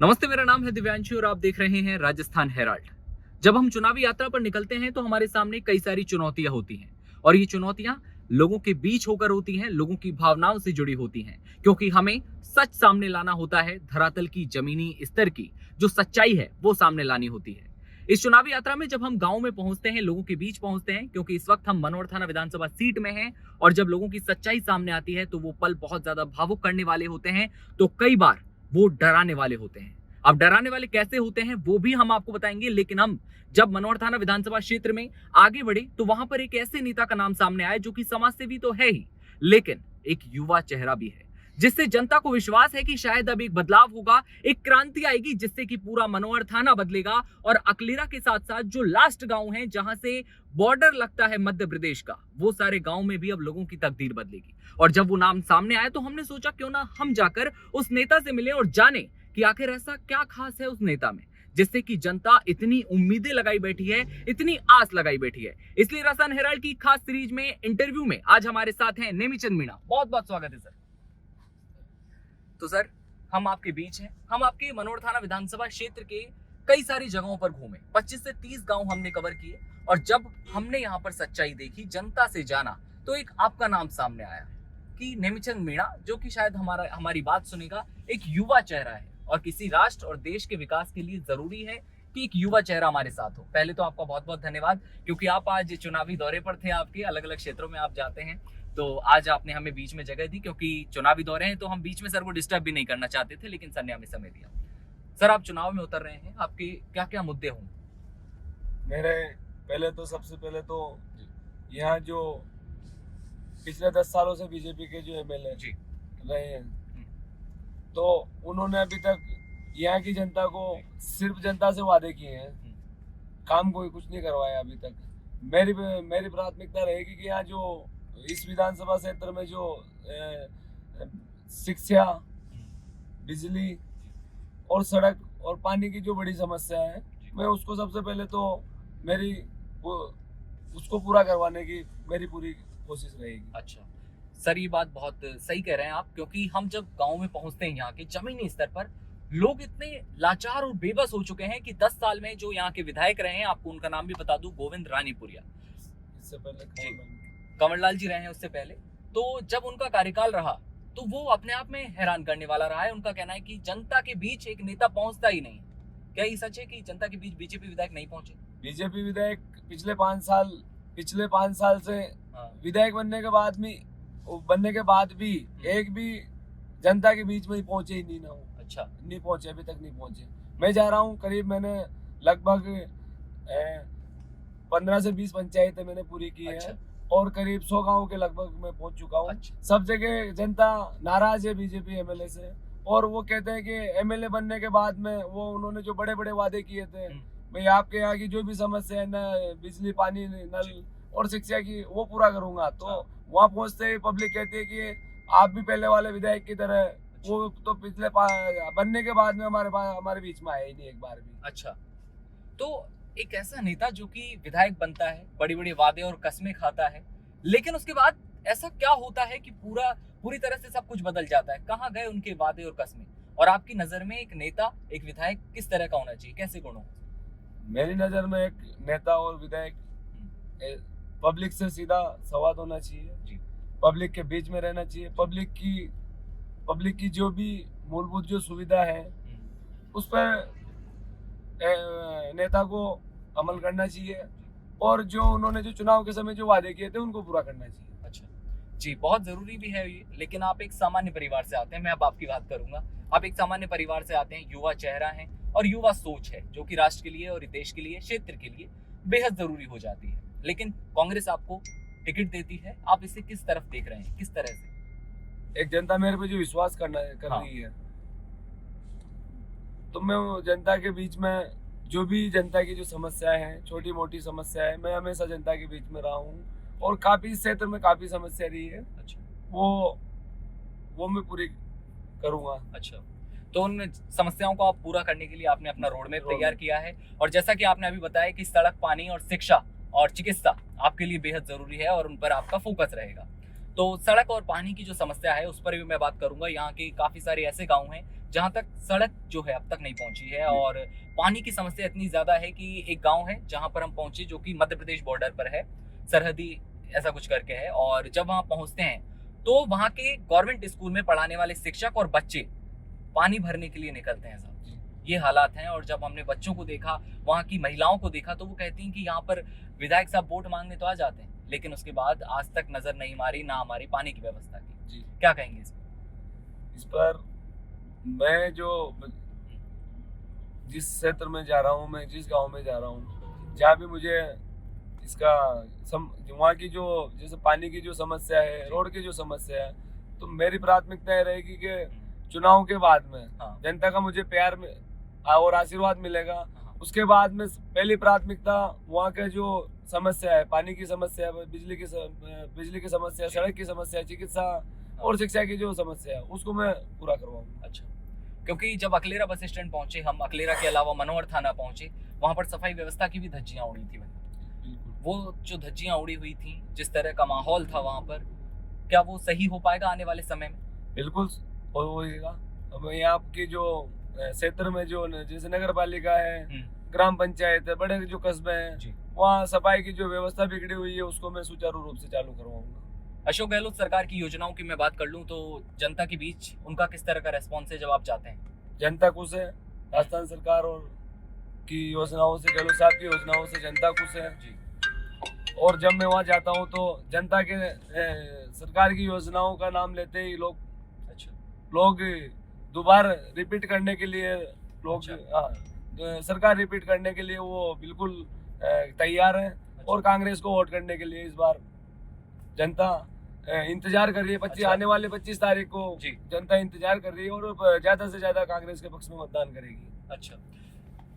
नमस्ते, मेरा नाम है दिव्यांशु और आप देख रहे हैं राजस्थान हेराल्ड। जब हम चुनावी यात्रा पर निकलते हैं तो हमारे सामने कई सारी चुनौतियां होती हैं और ये चुनौतियां लोगों के बीच होकर होती हैं, लोगों की भावनाओं से जुड़ी होती हैं, क्योंकि हमें सच सामने लाना होता है। धरातल की जमीनी स्तर की जो सच्चाई है वो सामने लानी होती है। इस चुनावी यात्रा में जब हम गांव में पहुंचते हैं, लोगों के बीच पहुंचते हैं, क्योंकि इस वक्त हम मनोर थाना विधानसभा सीट में हैं और जब लोगों की सच्चाई सामने आती है तो वो पल बहुत ज्यादा भावुक करने वाले होते हैं, तो कई बार वो डराने वाले होते हैं। अब डराने वाले कैसे होते हैं वो भी हम आपको बताएंगे, लेकिन हम जब मनोर थाना विधानसभा क्षेत्र में आगे बढ़े तो वहां पर एक ऐसे नेता का नाम सामने आया जो कि समाज सेवी तो है ही, लेकिन एक युवा चेहरा भी है, जिससे जनता को विश्वास है कि शायद अब एक बदलाव होगा, एक क्रांति आएगी जिससे कि पूरा मनोहर थाना बदलेगा और अकलेरा के साथ साथ जो लास्ट गांव है जहां से बॉर्डर लगता है मध्य प्रदेश का, वो सारे गांव में भी अब लोगों की तकदीर बदलेगी। और जब वो नाम सामने आया तो हमने सोचा क्यों ना हम जाकर उस नेता से मिले और जाने कि आखिर ऐसा क्या खास है उस नेता में जिससे कि जनता इतनी उम्मीदें लगाई बैठी है, इतनी आस लगाई बैठी है। इसलिए राजस्थान हेराल्ड की खास सीरीज में इंटरव्यू में आज हमारे साथ हैं नेमीचंद मीणा। बहुत बहुत स्वागत है सर। तो सर, हम आपके बीच हैं, हम आपके मनोर थाना विधानसभा क्षेत्र के कई सारी जगहों पर घूमे, 25 से 30 गांव हमने कवर किए और जब हमने यहाँ पर सच्चाई देखी, जनता से जाना, तो एक आपका नाम सामने आया कि नेमीचंद मीणा, जो कि शायद हमारी बात सुनेगा, एक युवा चेहरा है और किसी राष्ट्र और देश के विकास के लिए जरूरी है कि एक युवा चेहरा हमारे साथ हो। पहले तो आपका बहुत बहुत धन्यवाद, क्योंकि आप आज चुनावी दौरे पर थे, आपके अलग अलग क्षेत्रों में आप जाते हैं, तो आज आपने हमें बीच में जगह दी, क्योंकि चुनावी दौरे हैं तो हम बीच में सर को डिस्टर्ब भी नहीं करना चाहते थे, लेकिन सर ने हमें समय दिया। सर, आप चुनाव में उतर रहे हैं, आपके क्या क्या मुद्दे होंगे? मेरे सबसे पहले तो यहाँ जो पिछले 10 सालों से बीजेपी के जो एमएलए जी रहे हैं, तो उन्होंने अभी तक यहाँ की जनता को सिर्फ जनता से वादे किए हैं, काम कोई कुछ नहीं करवाया अभी तक। मेरी प्राथमिकता रहेगी कि यहाँ जो इस विधानसभा क्षेत्र में जो शिक्षा, बिजली और सड़क और पानी की जो बड़ी समस्या है, मैं उसको सबसे पहले तो उसको पूरा करवाने की मेरी पूरी कोशिश रहेगी। अच्छा सर, ये बात बहुत सही कह रहे हैं आप, क्योंकि हम जब गांव में पहुंचते हैं यहाँ के जमीनी स्तर पर लोग इतने लाचार और बेबस हो चुके हैं कि 10 साल में जो यहाँ के विधायक रहे हैं, आपको उनका नाम भी बता दूं, गोविंद रानीपुरिया, इससे पहले कंवरलाल जी रहे हैं उससे पहले, तो जब उनका कार्यकाल रहा तो वो अपने आप में हैरान करने वाला रहा है। उनका कहना है कि जनता के बीच एक नेता पहुंचता ही नहीं। क्या ये सच है कि जनता के बीच बीजेपी विधायक नहीं पहुंचे? बीजेपी विधायक पिछले 5 साल से विधायक बनने के बाद भी एक भी जनता के बीच में पहुंचे ही नहीं ना हो। अच्छा, नहीं पहुंचे, अभी तक नहीं पहुंचे। मैं जा रहा हूँ, करीब मैंने लगभग 15 से 20 पंचायतें मैंने पूरी की अच्छा। है और करीब 100 गाँव के लगभग मैं पहुंच चुका हूँ। अच्छा। सब जगह जनता नाराज है बीजेपी एमएलए से, और वो कहते हैं कि एमएलए बनने के बाद में वो उन्होंने जो बड़े बड़े वादे किए थे, मैं आपके यहाँ की जो भी समस्या है, न बिजली, पानी, नल और शिक्षा की, वो पूरा करूंगा। तो वहाँ पहुंचते ही पब्लिक कहती है कि आप भी पहले वाले विधायक की तरह, वो तो पिछले बनने के बाद में हमारे बीच में आया ही नहीं एक बार भी। अच्छा, तो एक ऐसा नेता जो कि विधायक बनता है, बड़ी बड़ी वादे और कस्में खाता है, लेकिन उसके बाद ऐसा क्या होता है कि पूरी तरह से सब कुछ बदल जाता है? कहाँ गए उनके वादे और कस्में? और आपकी नजर में एक नेता, एक विधायक किस तरह का होना चाहिए, कैसे गुण हो? मेरी नजर में एक नेता और विधायक पब्लिक से सीधा संवाद होना चाहिए जी, पब्लिक के बीच में रहना चाहिए, पब्लिक की जो भी मूलभूत जो सुविधा है उस पर नेता को अमल करना चाहिए, और जो उन्होंने जो चुनाव के समय जो वादे किए थे उनको पूरा करना चाहिए। अच्छा जी, बहुत जरूरी भी है ये, लेकिन आप एक सामान्य परिवार से आते हैं, मैं अब आपकी बात करूंगा। आप एक सामान्य परिवार से आते हैं, युवा चेहरा है और युवा सोच है, जो कि राष्ट्र के लिए और देश के लिए, क्षेत्र के लिए बेहद जरूरी हो जाती है, लेकिन कांग्रेस आपको टिकट देती है। आप इसे किस तरफ देख रहे हैं, किस तरह से? एक जनता मेरे पे जो विश्वास कर रही है, तो मैं जनता के बीच में जो भी जनता की जो समस्या है, छोटी मोटी समस्या है, मैं हमेशा जनता के बीच में रहा हूँ और काफी क्षेत्र में काफी समस्या रही है। अच्छा, वो मैं पूरी करूंगा। अच्छा, तो उन समस्याओं को आप पूरा करने के लिए आपने अपना रोड मैप तैयार किया है, और जैसा कि आपने अभी बताया कि सड़क, पानी और शिक्षा और चिकित्सा आपके लिए बेहद जरूरी है और उन पर आपका फोकस रहेगा। तो सड़क और पानी की जो समस्या है उस पर भी मैं बात करूंगा। यहाँ के काफी सारे ऐसे गांव हैं जहाँ तक सड़क जो है अब तक नहीं पहुंची है, और पानी की समस्या इतनी ज्यादा है कि एक गांव है जहां पर हम पहुंचे जो कि मध्य प्रदेश बॉर्डर पर है, सरहदी ऐसा कुछ करके है। और जब वहां पहुंचते हैं तो वहां के गवर्नमेंट स्कूल में पढ़ाने वाले शिक्षक और बच्चे पानी भरने के लिए निकलते हैं साहब। ये हालात हैं। और जब हमने बच्चों को देखा, वहां की महिलाओं को देखा, तो वो कहती हैं कि यहाँ पर विधायक साहब वोट मांगने तो आ जाते हैं, लेकिन उसके बाद आज तक नजर नहीं मारी ना हमारी पानी की व्यवस्था की। जी। क्या कहेंगे इस पर? इस पर मैं जो जिस क्षेत्र में जा रहा हूँ, मैं जिस गांव में जा रहा हूँ, जहाँ भी मुझे इसका वहाँ की जो जैसे पानी की जो समस्या है, रोड की जो समस्या है, तो मेरी प्राथमिकता ये रहेगी कि चुनाव के बाद में हाँ। जनता का मुझे प्यार में और आशीर्वाद मिलेगा। हाँ। उसके बाद में पहली प्राथमिकता वहाँ के जो समस्या है, पानी की समस्या है, बिजली की समस्या, सड़क की समस्या, चिकित्सा और शिक्षा की जो समस्या है, उसको मैं पूरा करवाऊंगा। अच्छा, क्योंकि जब अकलेरा बस स्टैंड पहुंचे हम, अकलेरा के अलावा मनोहर थाना पहुंचे, वहां पर सफाई व्यवस्था की भी धज्जियां उड़ी थी भाई। वो जो धज्जियां उड़ी हुई थी, जिस तरह का माहौल था वहां पर, क्या वो सही हो पाएगा आने वाले समय में? बिल्कुल होगा। अब यहाँ की जो क्षेत्र में जो जैसे नगर पालिका है, ग्राम पंचायत है, बड़े जो कस्बे हैं, वहाँ सफाई की जो व्यवस्था बिगड़ी हुई है, उसको मैं सुचारू रूप से चालू करवाऊंगा। अशोक गहलोत सरकार की योजनाओं की मैं बात कर लूं तो जनता के बीच उनका किस तरह का रेस्पॉन्स है जब आप जाते हैं? जनता खुश है राजस्थान सरकार और की योजनाओं से, गहलोत साहब की योजनाओं से जनता खुश है जी। और जब मैं वहाँ जाता हूँ तो जनता के सरकार की योजनाओं का नाम लेते ही लोग दोबारा रिपीट करने के लिए सरकार रिपीट करने के लिए वो बिल्कुल तैयार है। और कांग्रेस को वोट करने के लिए इस बार जनता इंतजार कर रही है। आने वाले 25 तारीख को जनता इंतजार कर रही है और ज्यादा से ज्यादा कांग्रेस के पक्ष में मतदान करेगी। अच्छा,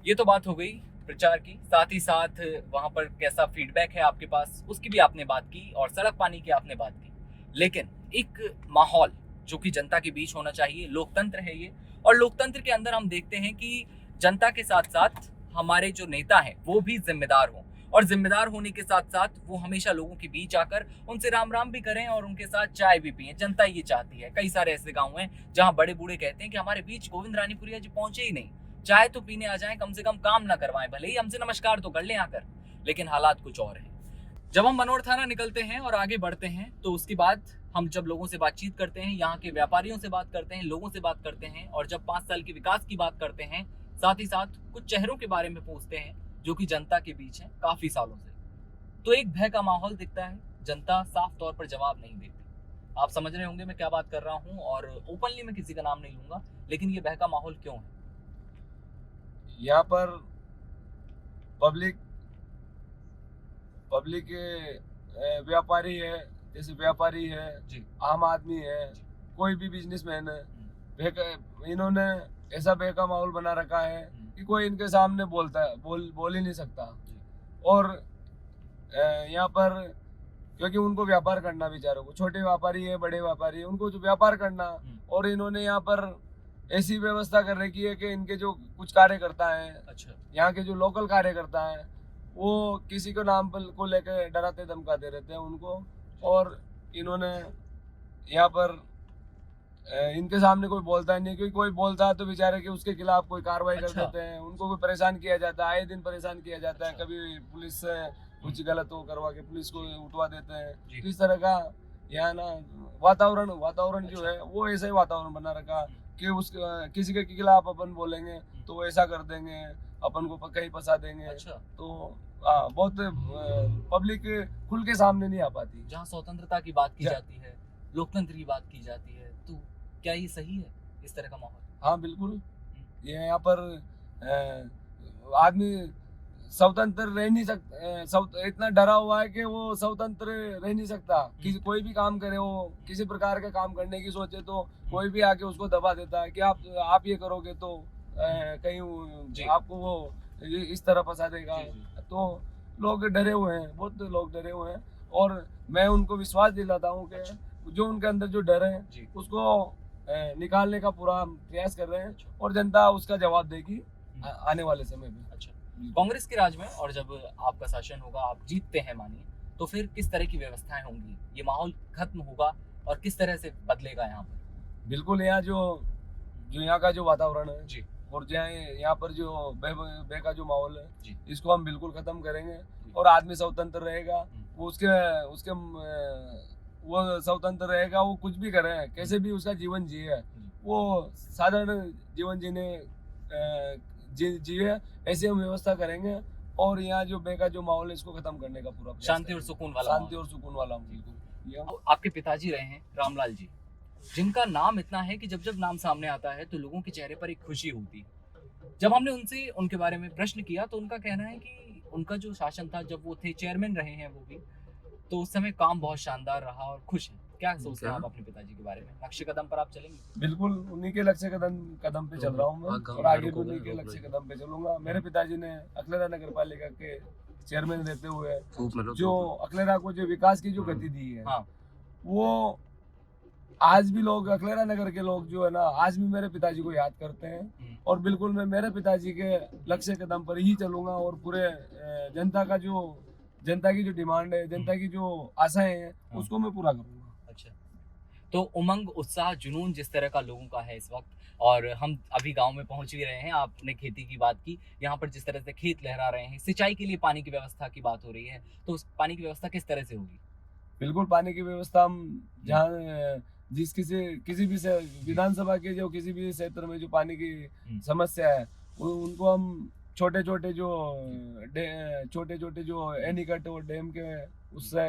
ये तो बात हो गई प्रचार की, साथ ही साथ वहां पर कैसा फीडबैक है आपके पास उसकी भी आपने बात की, और सड़क पानी की आपने बात की। लेकिन एक माहौल जो कि जनता के बीच होना चाहिए, लोकतंत्र है ये, और लोकतंत्र के अंदर हम देखते हैं कि जनता के साथ साथ हमारे जो नेता हैं वो भी जिम्मेदार हों, और जिम्मेदार होने के साथ साथ वो हमेशा लोगों के बीच आकर उनसे राम राम भी करें और उनके साथ चाय भी पिएं। जनता ये चाहती है। कई सारे ऐसे गांव हैं जहां बड़े बूढ़े कहते हैं कि हमारे बीच गोविंद रानीपुरिया जी पहुंचे ही नहीं, चाय तो पीने आ जाएं, कम से कम काम ना करवाएं, भले ही हमसे नमस्कार तो कर लें आकर। लेकिन हालात कुछ और हैं। जब हम मनोहर थाना निकलते हैं और आगे बढ़ते हैं तो उसके बाद हम जब लोगों से बातचीत करते हैं, यहाँ के व्यापारियों से बात करते हैं, लोगों से बात करते हैं, और जब 5 साल के विकास की बात करते हैं, साथ ही साथ कुछ चेहरों के बारे में पूछते हैं जो कि जनता के बीच हैं काफी सालों से, तो एक भय का माहौल दिखता है। जनता साफ तौर पर जवाब नहीं देती। आप समझ रहे होंगे मैं क्या बात कर रहा हूँ, और ओपनली मैं किसी का नाम नहीं लूंगा, लेकिन ये भय का माहौल क्यों है? यहाँ पर पब्लिक व्यापारी है, जैसे व्यापारी है जी, आम आदमी है, कोई भी बिजनेसमैन है, इन्होंने ऐसा भय का माहौल बना रखा है कि कोई इनके सामने बोल ही नहीं सकता। और यहाँ पर क्योंकि उनको व्यापार करना, बेचारों को, छोटे व्यापारी है, बड़े व्यापारी है, उनको जो व्यापार करना, और इन्होंने यहाँ पर ऐसी व्यवस्था कर रखी है कि इनके जो कुछ कार्यकर्ता हैं, यहाँ के जो लोकल कार्यकर्ता हैं, वो किसी को नाम को लेकर डराते धमकाते रहते हैं उनको। और इन्होंने यहाँ पर इनके सामने कोई बोलता नहीं, क्योंकि कोई बोलता है तो बेचारे के उसके खिलाफ कोई कार्रवाई कर देते हैं, उनको कोई परेशान किया जाता है, आए दिन परेशान किया जाता है। कभी पुलिस से कुछ गलत हो करवा के पुलिस को उठवा देते हैं। इस तरह का यहाँ ना वातावरण जो है वो ऐसा ही वातावरण बना रखा कि उस किसी के खिलाफ अपन बोलेंगे तो वो ऐसा कर देंगे, अपन को कहीं फंसा देंगे। तो बहुत पब्लिक खुल के सामने नहीं आ पाती। जहाँ स्वतंत्रता की बात की जाती है, लोकतंत्र की बात की जाती है, तो क्या ये सही है इस तरह का माहौल? हाँ बिल्कुल, ये यहाँ पर आदमी स्वतंत्र रह नहीं सकता, इतना डरा हुआ है कि वो स्वतंत्र रह नहीं सकता। कोई भी काम करे, वो किसी प्रकार का काम करने की सोचे तो कोई भी आके उसको दबा देता है कि आप ये करोगे तो कहीं आपको वो इस तरह फंसा देगा। तो लोग डरे हुए हैं, बहुत लोग डरे हुए हैं, और मैं उनको विश्वास दिलाता हूँ कि जो उनके अंदर जो डर है उसको निकालने का पूरा प्रयास कर रहे हैं, और जनता उसका जवाब देगी आने वाले समय में। अच्छा, कांग्रेस के राज में और जब आपका शासन होगा, आप जीतते हैं मानिए, तो फिर किस तरह की व्यवस्थाएं होंगी? ये माहौल खत्म होगा और किस तरह से बदलेगा यहाँ पर? बिल्कुल, यहाँ जो जो यहाँ का जो वातावरण है जी और यहाँ पर जो बे का जो माहौल है, जी इसको हम बिल्कुल खत्म करेंगे और आदमी स्वतंत्र रहेगा। वो उसके उसके वो स्वतंत्र रहेगा, वो कुछ भी करे, कैसे भी उसका जीवन जिए, वो साधारण जीवन जिए, ऐसे हम व्यवस्था करेंगे। और यहाँ जो बे का जो माहौल है, इसको खत्म करने का पूरा प्रयास शांति और करेंगे। सुकून वाला शांति और सुकून वाला बिल्कुल। तो आपके पिताजी रहे हैं रामलाल जी, जिनका नाम इतना है कि जब जब नाम सामने आता है तो लोगों के चेहरे पर एक खुशी होती है। जब हमने उनसे उनके बारे में प्रश्न किया तो उनका कहना है कि उनका जो शासन था, जब वो थे चेयरमैन रहे हैं वो भी, तो उस समय काम बहुत शानदार रहा और खुश है। क्या सोचते हैं आप अपने पिताजी के बारे में? नक्शे कदम पर आप चलेंगे? बिल्कुल उन्हीं के लक्ष्य कदम पे चल रहा हूँ मैं, और आगे भी उन्हीं के लक्ष्य कदम पे चलूंगा। मेरे पिताजी ने अकलेरा नगर पालिका के चेयरमैन रहते हुए जो अकलेरा को जो विकास की जो गति दी है, हाँ। वो आज भी लोग, अकलेरा नगर के लोग जो है ना, आज भी मेरे पिताजी को याद करते हैं। और बिल्कुल मैं मेरे पिताजी के लक्ष्य कदम पर ही चलूंगा और पूरे जनता की जो डिमांड है, जनता की जो आशाएं हैं, उसको मैं पूरा करूंगा। अच्छा, तो उमंग, उत्साह, जुनून जिस तरह का लोगों का है इस वक्त, और हम अभी गांव में पहुंच भी रहे हैं। आपने खेती की बात की, यहाँ पर जिस तरह से खेत लहरा रहे हैं, सिंचाई के लिए पानी की व्यवस्था की बात हो रही है, तो उस पानी की व्यवस्था किस तरह से होगी? बिल्कुल पानी की व्यवस्था हम जहाँ किसी भी विधानसभा के जो किसी भी क्षेत्र में जो पानी की समस्या है, उनको हम छोटे छोटे जो एनीकट और डैम के उससे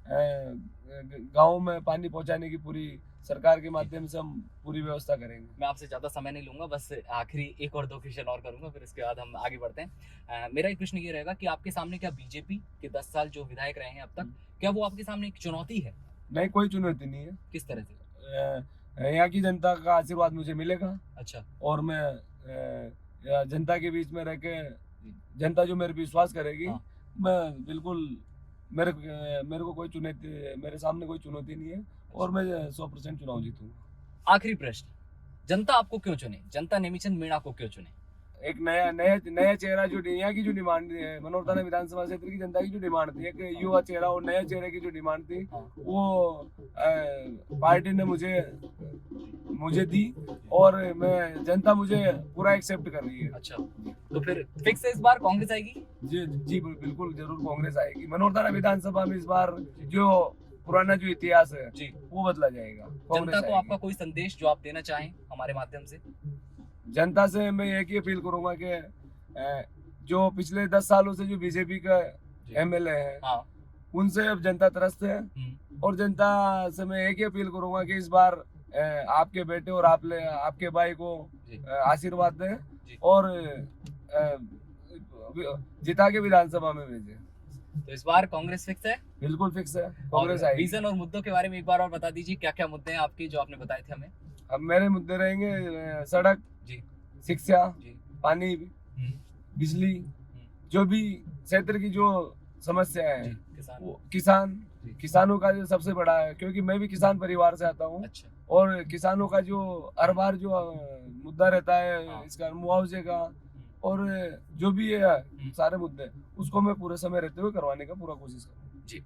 गाँव में पानी पहुंचाने की पूरी सरकार के माध्यम से हम पूरी व्यवस्था करेंगे। मैं आपसे ज़्यादा समय नहीं लूंगा, बस आखिरी एक और दो क्वेश्चन और करूंगा, फिर इसके बाद हम आगे बढ़ते हैं। मेरा एक प्रश्न ये रहेगा कि आपके सामने क्या बीजेपी के 10 साल जो विधायक रहे हैं अब तक, क्या वो आपके सामने एक चुनौती है? नहीं, कोई चुनौती नहीं है। किस तरह से? यहाँ की जनता का आशीर्वाद मुझे मिलेगा। अच्छा। और मैं जनता के बीच में रह के, जनता जो मेरे पे विश्वास करेगी, हाँ। मैं बिल्कुल, मेरे को कोई चुनौती, मेरे सामने कोई चुनौती नहीं है और मैं 100% चुनाव जीतूंगा। आखिरी प्रश्न, जनता आपको क्यों चुने? जनता नेमीचंद मीणा को क्यों चुने? एक नया चेहरा, जो यहाँ की जो डिमांड है, मनोहर थाना विधानसभा क्षेत्र की जनता की जो डिमांड थी, एक युवा चेहरा और नए चेहरे की जो डिमांड थी, वो पार्टी ने मुझे दी और मैं, जनता मुझे पूरा एक्सेप्ट कर रही है। अच्छा, तो फिर फिक्स है इस बार कांग्रेस आएगी? जी बिल्कुल, जरूर कांग्रेस आएगी। मनोहर थाना विधानसभा में इस बार जो पुराना जो इतिहास है जी, वो बदला जाएगा। जनता को आपका कोई संदेश जो आप देना चाहें हमारे माध्यम से? जनता से मैं एक ही अपील करूंगा कि जो पिछले 10 सालों से जो बीजेपी का एमएलए है, हाँ। उनसे अब जनता त्रस्त है। और जनता से मैं एक ही अपील करूंगा कि इस बार आपके बेटे और आपके भाई को आशीर्वाद दें और जिता के विधानसभा में भेजें। तो इस बार कांग्रेस फिक्स है? बिल्कुल फिक्स है, कांग्रेस आएगी। विजन और मुद्दों के बारे में एक बार और बता दीजिए, क्या क्या मुद्दे हैं आपके जो आपने बताए थे हमें? अब मेरे मुद्दे रहेंगे सड़क जी, शिक्षा जी, पानी, बिजली, जो भी क्षेत्र की जो समस्या है, किसानों का जो सबसे बड़ा है, क्योंकि मैं भी किसान परिवार से आता हूँ। अच्छा। और किसानों का जो हर बार जो मुद्दा रहता है, हाँ, इसका मुआवजे का और जो भी है सारे मुद्दे, उसको मैं पूरे समय रहते हुए करवाने का पूरा कोशिश करूँगा जी।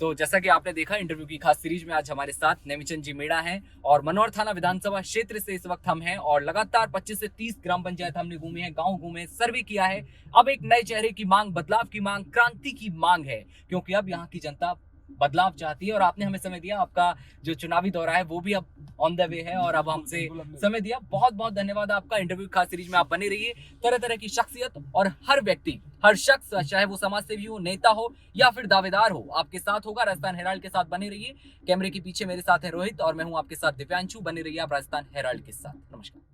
तो जैसा कि आपने देखा, इंटरव्यू की खास सीरीज में आज हमारे साथ नेमीचंद जी मीणा हैं और मनोहर थाना विधानसभा क्षेत्र से इस वक्त हम हैं और लगातार 25 से 30 ग्राम पंचायत हमने घूमे हैं, गांव घूमे, सर्वे किया है। अब एक नए चेहरे की मांग, बदलाव की मांग, क्रांति की मांग है, क्योंकि अब यहाँ की जनता बदलाव चाहती है और आपने हमें समय दिया। आपका जो चुनावी दौरा है वो भी अब ऑन द वे है और अब हमसे समय दिया। बहुत बहुत धन्यवाद आपका। इंटरव्यू खास सीरीज में आप बने रहिए। तरह तरह की शख्सियत और हर व्यक्ति, हर शख्स, चाहे वो समाज सेवी हो, नेता हो या फिर दावेदार हो, आपके साथ होगा। राजस्थान हेराल्ड के साथ बने रहिए। कैमरे के पीछे मेरे साथ है रोहित और मैं हूं आपके साथ दिव्यांशु। बने रहिए आप राजस्थान हेराल्ड के साथ। नमस्कार।